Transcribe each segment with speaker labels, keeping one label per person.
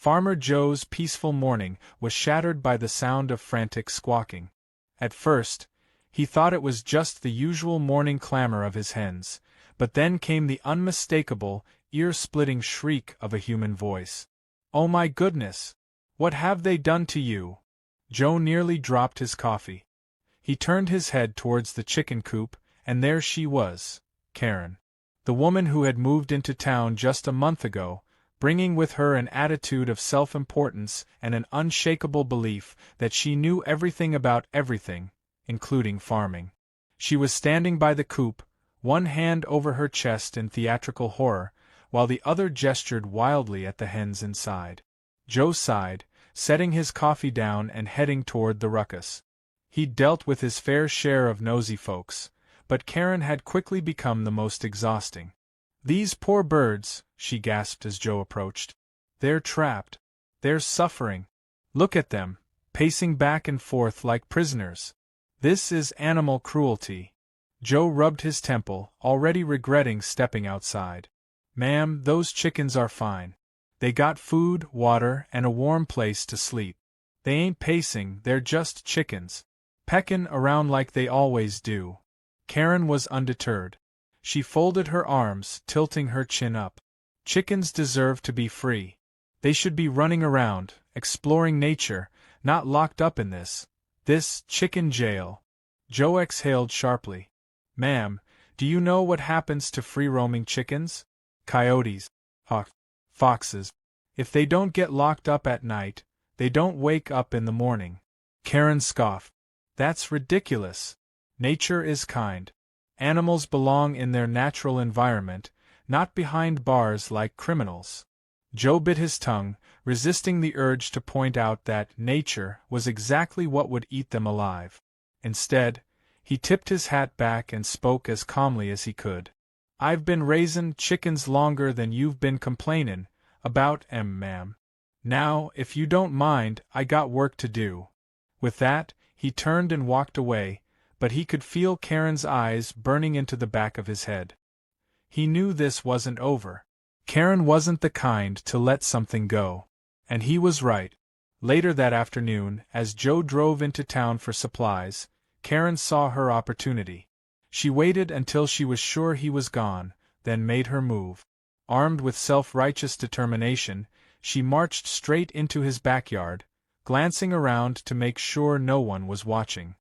Speaker 1: Farmer Joe's peaceful morning was shattered by the sound of frantic squawking. At first, he thought it was just the usual morning clamor of his hens, but then came the unmistakable, ear-splitting shriek of a human voice. "Oh my goodness! What have they done to you?" Joe nearly dropped his coffee. He turned his head towards the chicken coop, and there she was, Karen. The woman who had moved into town just a month ago, bringing with her an attitude of self-importance and an unshakable belief that she knew everything about everything, including farming. She was standing by the coop, one hand over her chest in theatrical horror, while the other gestured wildly at the hens inside. Joe sighed, setting his coffee down and heading toward the ruckus. He'd dealt with his fair share of nosy folks, but Karen had quickly become the most exhausting. "These poor birds," she gasped as Joe approached. "They're trapped. They're suffering. Look at them, pacing back and forth like prisoners. This is animal cruelty." Joe rubbed his temple, already regretting stepping outside. "Ma'am, those chickens are fine. They got food, water, and a warm place to sleep. They ain't pacing, they're just chickens. Peckin' around like they always do." Karen was undeterred. She folded her arms, tilting her chin up. Chickens deserve to be free. They should be running around, exploring nature, not locked up in this chicken jail. Joe exhaled sharply. "Ma'am, do you know what happens to free-roaming chickens? Coyotes, hawks, foxes. If they don't get locked up at night, they don't wake up in the morning." Karen scoffed. "That's ridiculous. Nature is kind. Animals belong in their natural environment, not behind bars like criminals." Joe bit his tongue, resisting the urge to point out that nature was exactly what would eat them alive. Instead, he tipped his hat back and spoke as calmly as he could. "I've been raisin' chickens longer than you've been complainin' about 'em, ma'am. Now, if you don't mind, I got work to do." With that, he turned and walked away, but he could feel Karen's eyes burning into the back of his head. He knew this wasn't over. Karen wasn't the kind to let something go. And he was right. Later that afternoon, as Joe drove into town for supplies, Karen saw her opportunity. She waited until she was sure he was gone, then made her move. Armed with self-righteous determination, she marched straight into his backyard, glancing around to make sure no one was watching.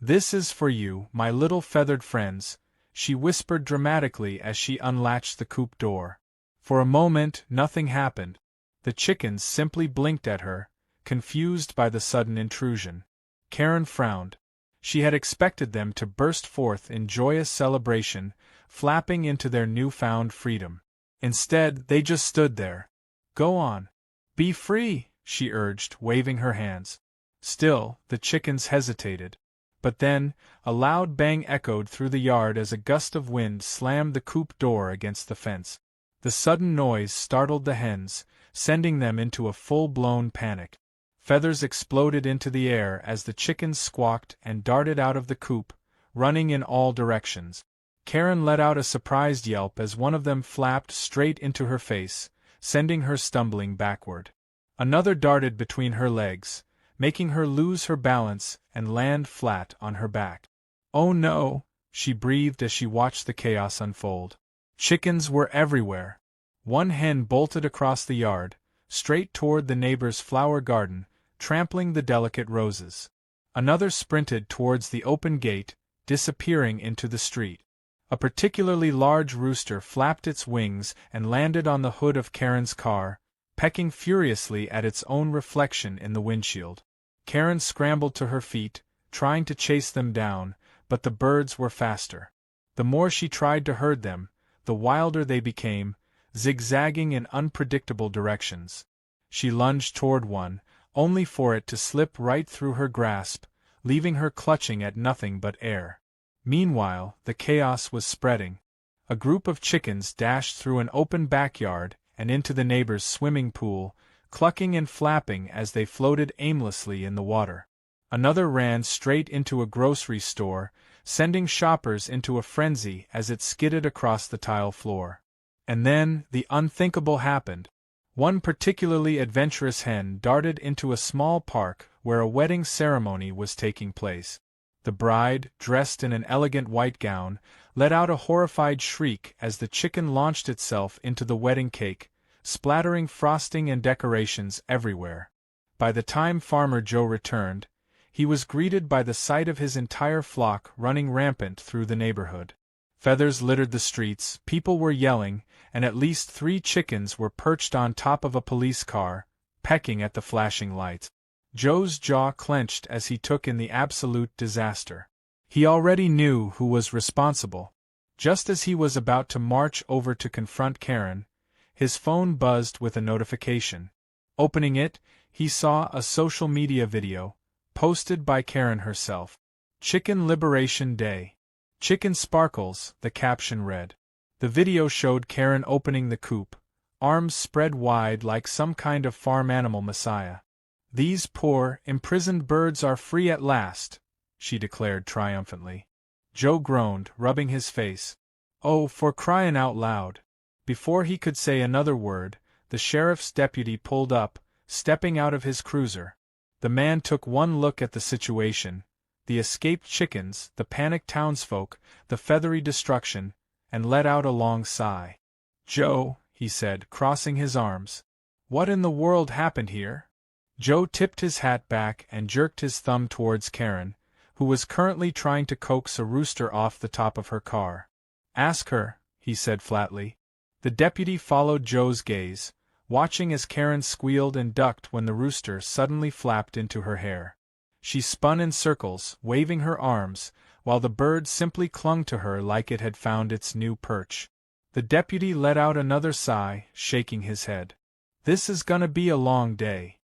Speaker 1: "This is for you, my little feathered friends," she whispered dramatically as she unlatched the coop door. For a moment, nothing happened. The chickens simply blinked at her, confused by the sudden intrusion. Karen frowned. She had expected them to burst forth in joyous celebration, flapping into their newfound freedom. Instead, they just stood there. "Go on. Be free," she urged, waving her hands. Still, the chickens hesitated. But then, a loud bang echoed through the yard as a gust of wind slammed the coop door against the fence. The sudden noise startled the hens, sending them into a full-blown panic. Feathers exploded into the air as the chickens squawked and darted out of the coop, running in all directions. Karen let out a surprised yelp as one of them flapped straight into her face, sending her stumbling backward. Another darted between her legs, making her lose her balance and land flat on her back. "Oh no," she breathed as she watched the chaos unfold. Chickens were everywhere. One hen bolted across the yard, straight toward the neighbor's flower garden, trampling the delicate roses. Another sprinted towards the open gate, disappearing into the street. A particularly large rooster flapped its wings and landed on the hood of Karen's car, pecking furiously at its own reflection in the windshield. Karen scrambled to her feet, trying to chase them down, but the birds were faster. The more she tried to herd them, the wilder they became, zigzagging in unpredictable directions. She lunged toward one, only for it to slip right through her grasp, leaving her clutching at nothing but air. Meanwhile, the chaos was spreading. A group of chickens dashed through an open backyard and into the neighbor's swimming pool, clucking and flapping as they floated aimlessly in the water. Another ran straight into a grocery store, sending shoppers into a frenzy as it skidded across the tile floor. And then, the unthinkable happened. One particularly adventurous hen darted into a small park where a wedding ceremony was taking place. The bride, dressed in an elegant white gown, let out a horrified shriek as the chicken launched itself into the wedding cake, splattering frosting and decorations everywhere. By the time Farmer Joe returned, he was greeted by the sight of his entire flock running rampant through the neighborhood. Feathers littered the streets, people were yelling, and at least 3 chickens were perched on top of a police car, pecking at the flashing lights. Joe's jaw clenched as he took in the absolute disaster. He already knew who was responsible. Just as he was about to march over to confront Karen, his phone buzzed with a notification. Opening it, he saw a social media video, posted by Karen herself. Chicken Liberation Day. Chicken Sparkles, the caption read. The video showed Karen opening the coop, arms spread wide like some kind of farm animal messiah. "These poor, imprisoned birds are free at last," she declared triumphantly. Joe groaned, rubbing his face. "Oh, for crying out loud." Before he could say another word, the sheriff's deputy pulled up, stepping out of his cruiser. The man took one look at the situation, the escaped chickens, the panicked townsfolk, the feathery destruction, and let out a long sigh. "Joe," he said, crossing his arms, "what in the world happened here?" Joe tipped his hat back and jerked his thumb towards Karen, who was currently trying to coax a rooster off the top of her car. "Ask her," he said flatly. The deputy followed Joe's gaze, watching as Karen squealed and ducked when the rooster suddenly flapped into her hair. She spun in circles, waving her arms, while the bird simply clung to her like it had found its new perch. The deputy let out another sigh, shaking his head. "This is gonna be a long day."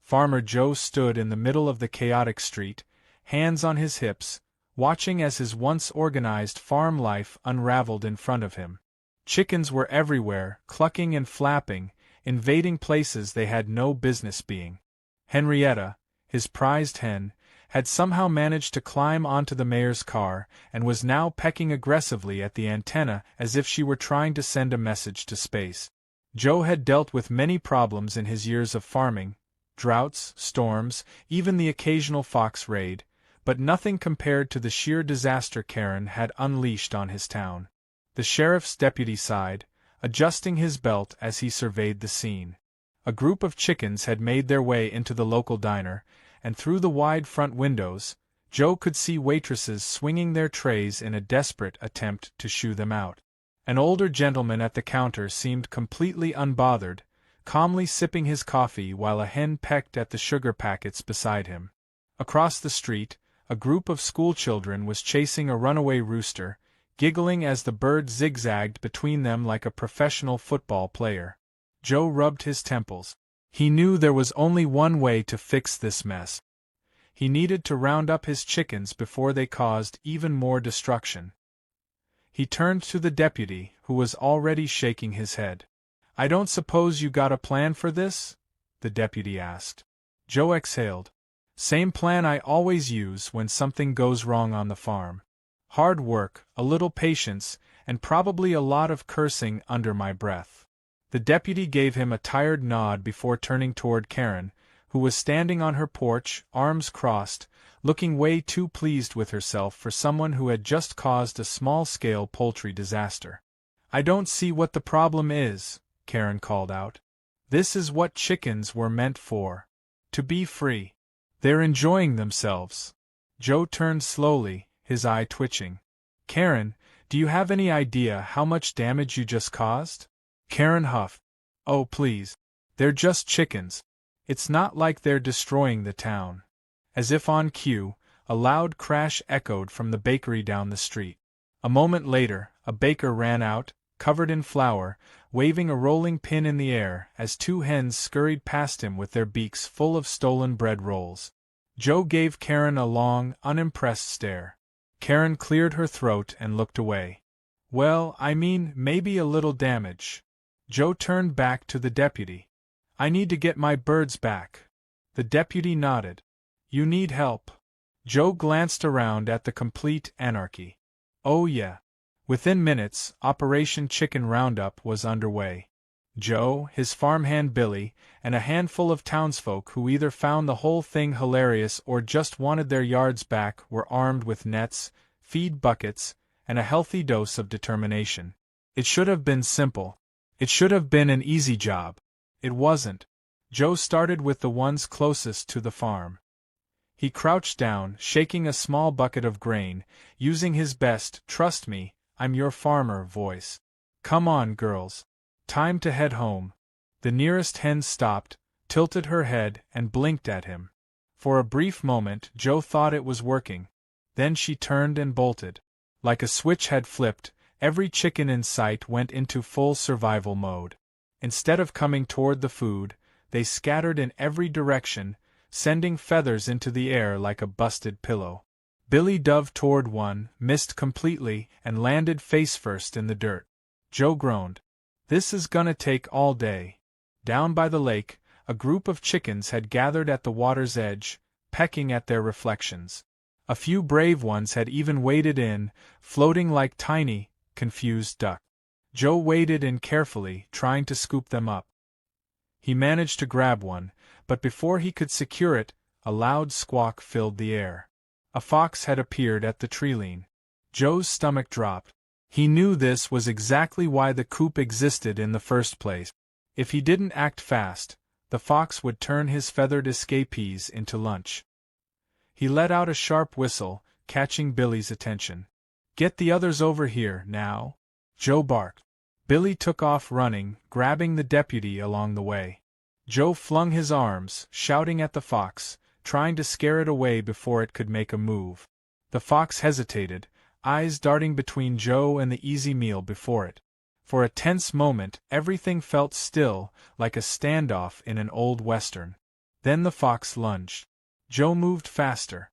Speaker 1: Farmer Joe stood in the middle of the chaotic street, hands on his hips, watching as his once organized farm life unraveled in front of him. Chickens were everywhere, clucking and flapping, invading places they had no business being. Henrietta, his prized hen, had somehow managed to climb onto the mayor's car and was now pecking aggressively at the antenna as if she were trying to send a message to space. Joe had dealt with many problems in his years of farming, droughts, storms, even the occasional fox raid, but nothing compared to the sheer disaster Karen had unleashed on his town. The sheriff's deputy sighed, adjusting his belt as he surveyed the scene. A group of chickens had made their way into the local diner, and through the wide front windows, Joe could see waitresses swinging their trays in a desperate attempt to shoo them out. An older gentleman at the counter seemed completely unbothered, calmly sipping his coffee while a hen pecked at the sugar packets beside him. Across the street, a group of schoolchildren was chasing a runaway rooster, giggling as the bird zigzagged between them like a professional football player. Joe rubbed his temples. He knew there was only one way to fix this mess. He needed to round up his chickens before they caused even more destruction. He turned to the deputy, who was already shaking his head. "I don't suppose you got a plan for this?" the deputy asked. Joe exhaled. "Same plan I always use when something goes wrong on the farm. Hard work, a little patience, and probably a lot of cursing under my breath." The deputy gave him a tired nod before turning toward Karen, who was standing on her porch, arms crossed, looking way too pleased with herself for someone who had just caused a small-scale poultry disaster. "I don't see what the problem is," Karen called out. "This is what chickens were meant for. To be free. They're enjoying themselves." Joe turned slowly, his eye twitching. "Karen, do you have any idea how much damage you just caused?" Karen huffed. "Oh please. They're just chickens. It's not like they're destroying the town." As if on cue, a loud crash echoed from the bakery down the street. A moment later, a baker ran out, covered in flour, waving a rolling pin in the air as 2 hens scurried past him with their beaks full of stolen bread rolls. Joe gave Karen a long, unimpressed stare. Karen cleared her throat and looked away. "Well, I mean, maybe a little damage." Joe turned back to the deputy. "I need to get my birds back." The deputy nodded. "You need help." Joe glanced around at the complete anarchy. "Oh yeah." Within minutes, Operation Chicken Roundup was underway. Joe, his farmhand Billy, and a handful of townsfolk who either found the whole thing hilarious or just wanted their yards back were armed with nets, feed buckets, and a healthy dose of determination. It should have been simple. It should have been an easy job. It wasn't. Joe started with the ones closest to the farm. He crouched down, shaking a small bucket of grain, using his best "trust me, I'm your farmer" voice. "Come on, girls. Time to head home." The nearest hen stopped, tilted her head, and blinked at him. For a brief moment Joe thought it was working. Then she turned and bolted. Like a switch had flipped, every chicken in sight went into full survival mode. Instead of coming toward the food, they scattered in every direction, sending feathers into the air like a busted pillow. Billy dove toward one, missed completely, and landed face first in the dirt. Joe groaned. This is gonna take all day. Down by the lake, a group of chickens had gathered at the water's edge, pecking at their reflections. A few brave ones had even waded in, floating like tiny, confused ducks. Joe waded in carefully, trying to scoop them up. He managed to grab one, but before he could secure it, a loud squawk filled the air. A fox had appeared at the tree-line. Joe's stomach dropped. He knew this was exactly why the coop existed in the first place. If he didn't act fast, the fox would turn his feathered escapees into lunch. He let out a sharp whistle, catching Billy's attention. "Get the others over here, now," Joe barked. Billy took off running, grabbing the deputy along the way. Joe flung his arms, shouting at the fox, trying to scare it away before it could make a move. The fox hesitated, eyes darting between Joe and the easy meal before it. For a tense moment, everything felt still, like a standoff in an old western. Then the fox lunged. Joe moved faster.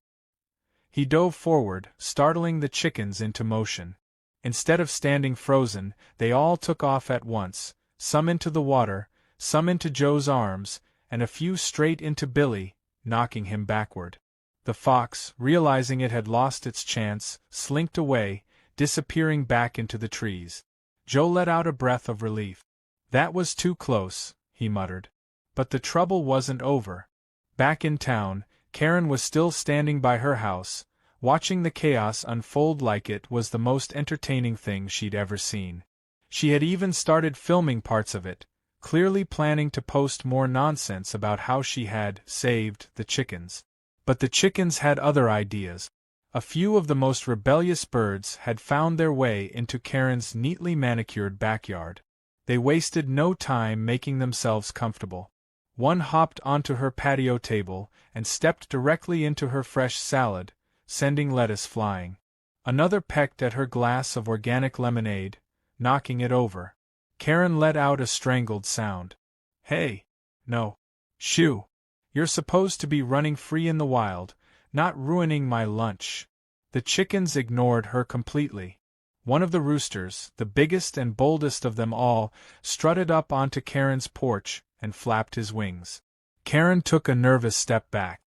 Speaker 1: He dove forward, startling the chickens into motion. Instead of standing frozen, they all took off at once, some into the water, some into Joe's arms, and a few straight into Billy, knocking him backward. The fox, realizing it had lost its chance, slinked away, disappearing back into the trees. Joe let out a breath of relief. "That was too close," he muttered. But the trouble wasn't over. Back in town, Karen was still standing by her house, watching the chaos unfold like it was the most entertaining thing she'd ever seen. She had even started filming parts of it, clearly planning to post more nonsense about how she had saved the chickens. But the chickens had other ideas. A few of the most rebellious birds had found their way into Karen's neatly manicured backyard. They wasted no time making themselves comfortable. One hopped onto her patio table and stepped directly into her fresh salad, sending lettuce flying. Another pecked at her glass of organic lemonade, knocking it over. Karen let out a strangled sound. "Hey! No. Shoo! You're supposed to be running free in the wild, not ruining my lunch." The chickens ignored her completely. One of the roosters, the biggest and boldest of them all, strutted up onto Karen's porch and flapped his wings. Karen took a nervous step back.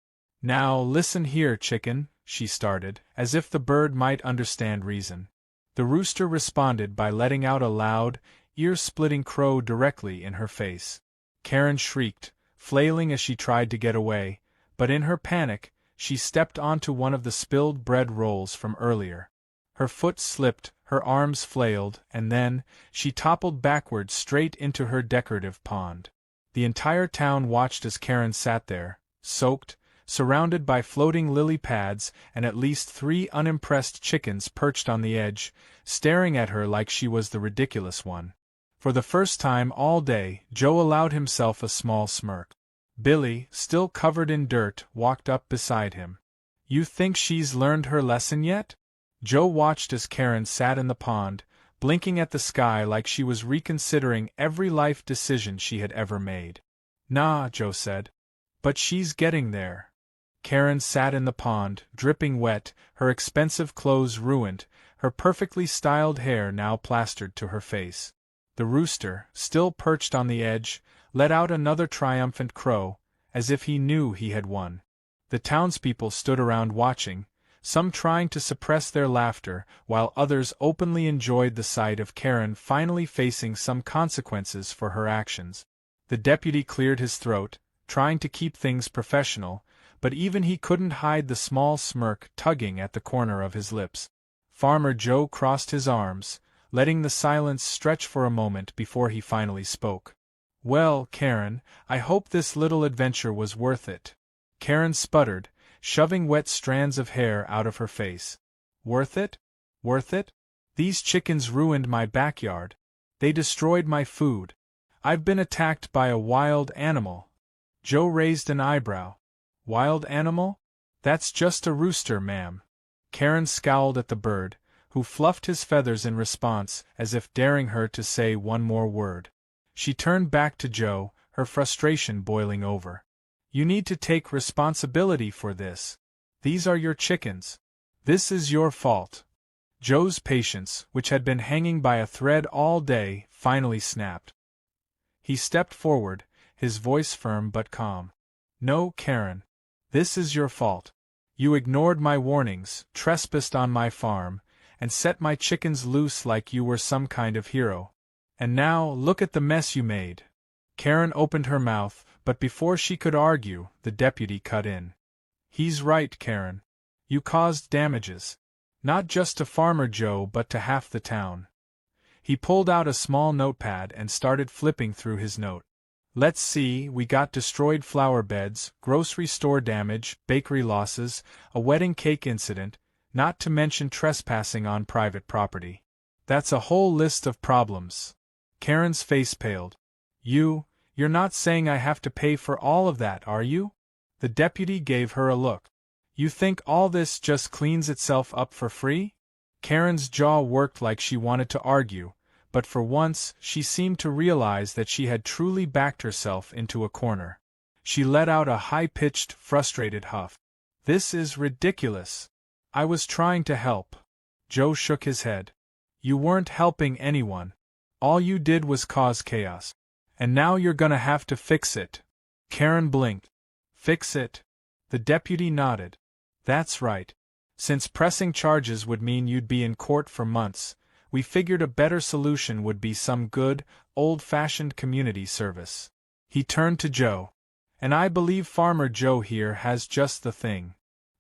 Speaker 1: "Now listen here, chicken," she started, as if the bird might understand reason. The rooster responded by letting out a loud, ear-splitting crow directly in her face. Karen shrieked, flailing as she tried to get away, but in her panic, she stepped onto one of the spilled bread rolls from earlier. Her foot slipped, her arms flailed, and then, she toppled backward straight into her decorative pond. The entire town watched as Karen sat there, soaked, surrounded by floating lily pads and at least 3 unimpressed chickens perched on the edge, staring at her like she was the ridiculous one. For the first time all day, Joe allowed himself a small smirk. Billy, still covered in dirt, walked up beside him. "You think she's learned her lesson yet?" Joe watched as Karen sat in the pond, blinking at the sky like she was reconsidering every life decision she had ever made. "Nah," Joe said. "But she's getting there." Karen sat in the pond, dripping wet, her expensive clothes ruined, her perfectly styled hair now plastered to her face. The rooster, still perched on the edge, let out another triumphant crow, as if he knew he had won. The townspeople stood around watching, some trying to suppress their laughter, while others openly enjoyed the sight of Karen finally facing some consequences for her actions. The deputy cleared his throat, trying to keep things professional, but even he couldn't hide the small smirk tugging at the corner of his lips. Farmer Joe crossed his arms, letting the silence stretch for a moment before he finally spoke. "Well, Karen, I hope this little adventure was worth it." Karen sputtered, shoving wet strands of hair out of her face. "Worth it? Worth it? These chickens ruined my backyard. They destroyed my food. I've been attacked by a wild animal." Joe raised an eyebrow. "Wild animal? That's just a rooster, ma'am." Karen scowled at the bird, who fluffed his feathers in response as if daring her to say one more word. She turned back to Joe, her frustration boiling over. "You need to take responsibility for this. These are your chickens. This is your fault." Joe's patience, which had been hanging by a thread all day, finally snapped. He stepped forward, his voice firm but calm. "No, Karen. This is your fault. You ignored my warnings, trespassed on my farm, and set my chickens loose like you were some kind of hero. And now, look at the mess you made." Karen opened her mouth, but before she could argue, the deputy cut in. "He's right, Karen. You caused damages. Not just to Farmer Joe but to half the town." He pulled out a small notepad and started flipping through his note. "Let's see, we got destroyed flower beds, grocery store damage, bakery losses, a wedding cake incident, not to mention trespassing on private property. That's a whole list of problems." Karen's face paled. You're not saying I have to pay for all of that, are you?" The deputy gave her a look. "You think all this just cleans itself up for free?" Karen's jaw worked like she wanted to argue, but for once she seemed to realize that she had truly backed herself into a corner. She let out a high-pitched, frustrated huff. "This is ridiculous. I was trying to help." Joe shook his head. "You weren't helping anyone. All you did was cause chaos. And now you're gonna have to fix it." Karen blinked. "Fix it?" The deputy nodded. "That's right. Since pressing charges would mean you'd be in court for months, we figured a better solution would be some good, old-fashioned community service." He turned to Joe. "And I believe Farmer Joe here has just the thing."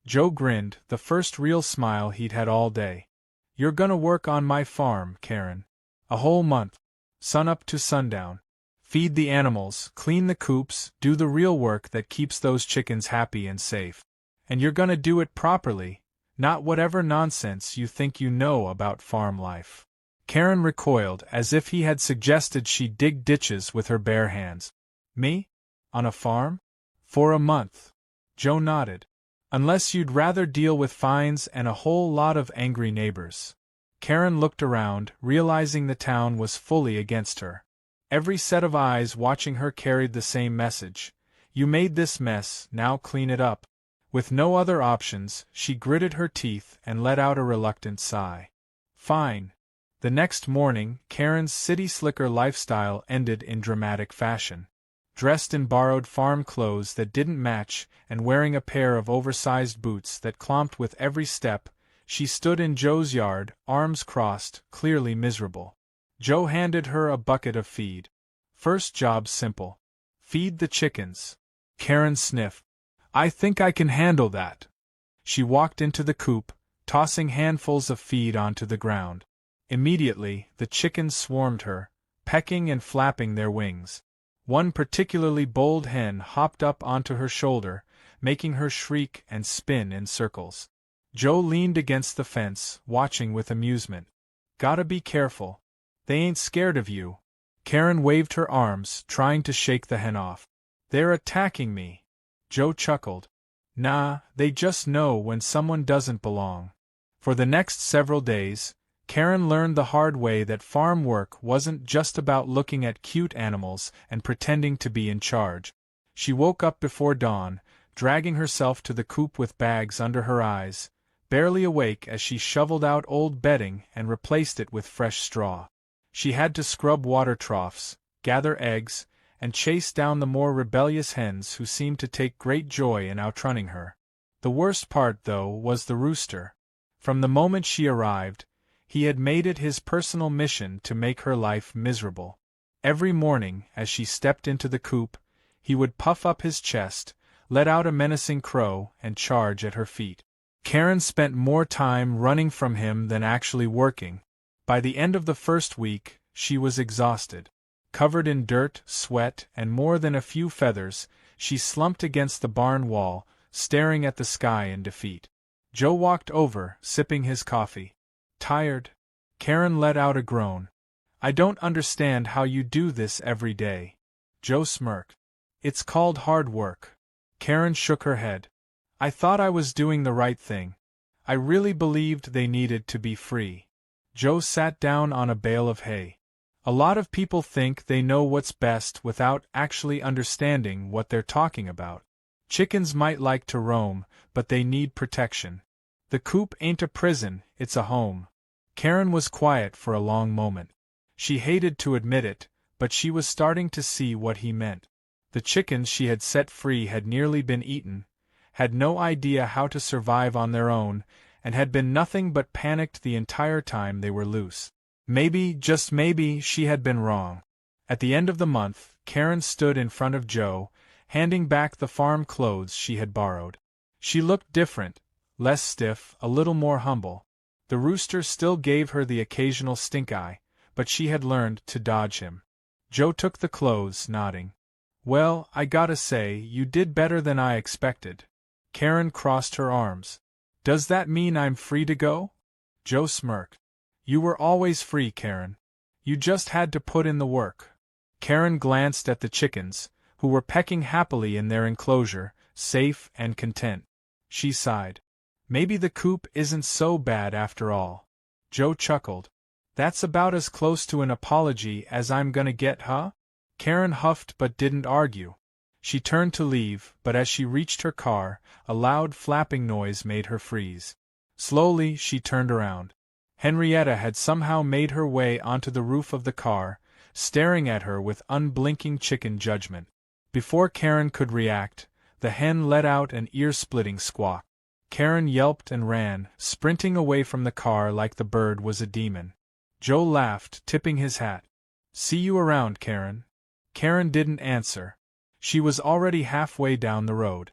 Speaker 1: Joe grinned, the first real smile he'd had all day. "You're gonna work on my farm, Karen. A whole month. Sunup to sundown. Feed the animals, clean the coops, do the real work that keeps those chickens happy and safe. And you're gonna do it properly, not whatever nonsense you think you know about farm life." Karen recoiled as if he had suggested she dig ditches with her bare hands. "Me? On a farm? For a month?" Joe nodded. "Unless you'd rather deal with fines and a whole lot of angry neighbors." Karen looked around, realizing the town was fully against her. Every set of eyes watching her carried the same message. You made this mess, now clean it up. With no other options, she gritted her teeth and let out a reluctant sigh. Fine. The next morning, Karen's city slicker lifestyle ended in dramatic fashion. Dressed in borrowed farm clothes that didn't match and wearing a pair of oversized boots that clomped with every step, she stood in Joe's yard, arms crossed, clearly miserable. Joe handed her a bucket of feed. "First job's simple. Feed the chickens." Karen sniffed. "I think I can handle that." She walked into the coop, tossing handfuls of feed onto the ground. Immediately, the chickens swarmed her, pecking and flapping their wings. One particularly bold hen hopped up onto her shoulder, making her shriek and spin in circles. Joe leaned against the fence, watching with amusement. "Gotta be careful. They ain't scared of you." Karen waved her arms, trying to shake the hen off. "They're attacking me." Joe chuckled. "Nah, they just know when someone doesn't belong." For the next several days, Karen learned the hard way that farm work wasn't just about looking at cute animals and pretending to be in charge. She woke up before dawn, dragging herself to the coop with bags under her eyes, barely awake as she shoveled out old bedding and replaced it with fresh straw. She had to scrub water troughs, gather eggs, and chase down the more rebellious hens who seemed to take great joy in outrunning her. The worst part, though, was the rooster. From the moment she arrived, he had made it his personal mission to make her life miserable. Every morning, as she stepped into the coop, he would puff up his chest, let out a menacing crow, and charge at her feet. Karen spent more time running from him than actually working. By the end of the first week, she was exhausted. Covered in dirt, sweat, and more than a few feathers, she slumped against the barn wall, staring at the sky in defeat. Joe walked over, sipping his coffee. Tired? Karen let out a groan. I don't understand how you do this every day. Joe smirked. It's called hard work. Karen shook her head. I thought I was doing the right thing. I really believed they needed to be free. Joe sat down on a bale of hay. A lot of people think they know what's best without actually understanding what they're talking about. Chickens might like to roam, but they need protection. The coop ain't a prison, it's a home. Karen was quiet for a long moment. She hated to admit it, but she was starting to see what he meant. The chickens she had set free had nearly been eaten, had no idea how to survive on their own, and had been nothing but panicked the entire time they were loose. Maybe, just maybe, she had been wrong. At the end of the month, Karen stood in front of Joe, handing back the farm clothes she had borrowed. She looked different, less stiff, a little more humble. The rooster still gave her the occasional stink eye, but she had learned to dodge him. Joe took the clothes, nodding. Well, I gotta say, you did better than I expected. Karen crossed her arms. Does that mean I'm free to go? Joe smirked. You were always free, Karen. You just had to put in the work. Karen glanced at the chickens, who were pecking happily in their enclosure, safe and content. She sighed. Maybe the coop isn't so bad after all. Joe chuckled. That's about as close to an apology as I'm gonna get, huh? Karen huffed but didn't argue. She turned to leave, but as she reached her car, a loud flapping noise made her freeze. Slowly, she turned around. Henrietta had somehow made her way onto the roof of the car, staring at her with unblinking chicken judgment. Before Karen could react, the hen let out an ear-splitting squawk. Karen yelped and ran, sprinting away from the car like the bird was a demon. Joe laughed, tipping his hat. See you around, Karen. Karen didn't answer. She was already halfway down the road.